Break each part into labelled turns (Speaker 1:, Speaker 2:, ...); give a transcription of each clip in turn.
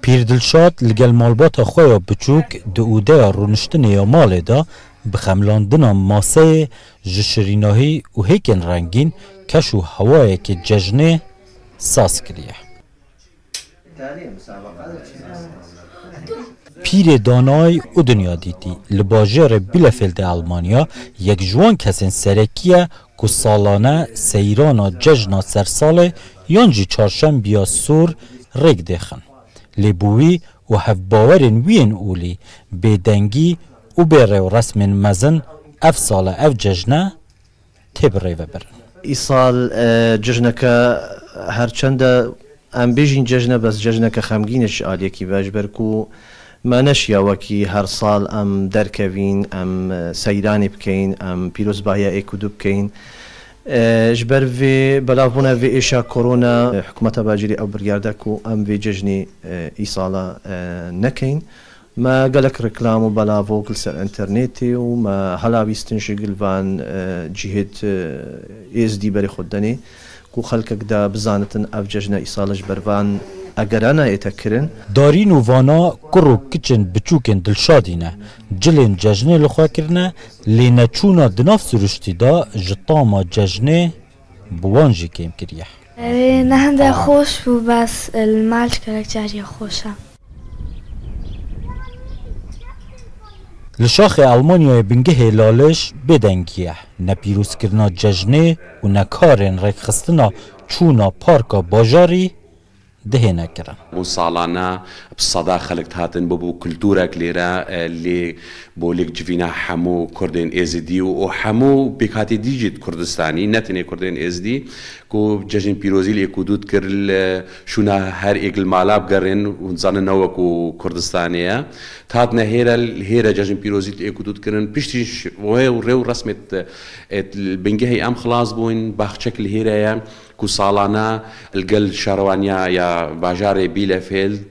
Speaker 1: پیردلشاد لگل مالبات خواه بچوک دو اوده رونشتن یا مال دا بخملاندن ماسه جشریناهی و هیکن رنگین کش و هوای که ججنه ساس کریه. پیر دانای او دنیا دیدی لباجر بیلفلد آلمانیا یک جوان کسین سرکیه که سالانه سیرانا ججنا سرساله یانجی چارشنبیا سور رگ دخن. لبوی و هفباورن وین اولی بدنگی و بره و رسم مزن اف ساله اف ججنه تبره و برن.
Speaker 2: ایسال ججنه که هرچند ام بیجین ججنه بس ججنه که خمگینش آلیه کی باش برکو ما نشیا وکی هر سال ام درکوین ام سیرانی بکین ام پیروز بایا ایکودو بکین جبر في بلافونا في إيشا كورونا حكومة باجري أو برياردكو أم في ججني إيصالة نكين ما قالك ركلام وبلافو كل سر انترنتي وما هلا بيستنشقل فان جهة إيز دي بري خدني كو خلقك دا بزانتن أف ججنا إيصالة جبر فان اگرانا ایتکرن
Speaker 1: دارین و وانا کرو کچن بچوکن دلشادینه جلین ججنه لخوا کرنه لینه چونا دناف سرشتی دا جطاما ججنه بوانجی کم کریه
Speaker 3: نه هنده خوش بو بس المالش کرک جاری خوشم
Speaker 1: لشاخ آلمانیا بنگه لالش بدنگیه نه پیروز کرنا ججنه و نه کارن ریک خستنا چونا پارکا باجاری دهنا كرا
Speaker 4: وصالنا بصدا خلقت هاتن ببو كلتورك ليرا اللي بوليك جفينا حمو كردين ازدي وحمو بكاتي ديجيت كردستاني نتني كردين ازدي كو ججن بيروزي لي كودود كرل شونا هر ايقل مالاب قرن ونزان نوكو كردستانيا تاتنا هيرا ججن بيروزي لي كودود كرن بيشتيش وريو رسمت البنجهي ام خلاص بوين باخ شكل هيرايا كو صالنا القل شاروانيا يا باجاري بيلفيلد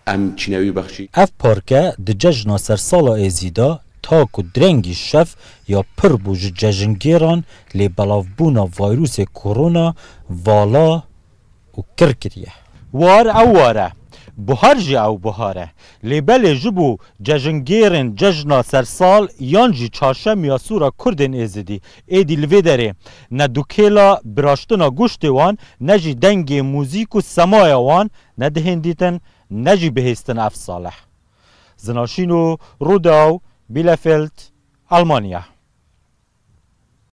Speaker 4: ام چنوي بخشي
Speaker 1: اف پارکه د ججنا سرسالا ازیدا تا کو درنگی شف یا پر بوج ججنگیران لی بلافبونا ویروس کرونا والا و کرکریه وار او واره بهار جی او بهاره لیبل جبو ججنگیرن ججنا سرسال یانجی چاشم یا سورا کردن ازدی ایدی لویدره نه دوکیلا براشتنا گوشت وان نجی دنگ موزیک و سمای وان نه دهندیتن نجی بهستن اف صالح زناشینو روداو بیلفلد آلمانیا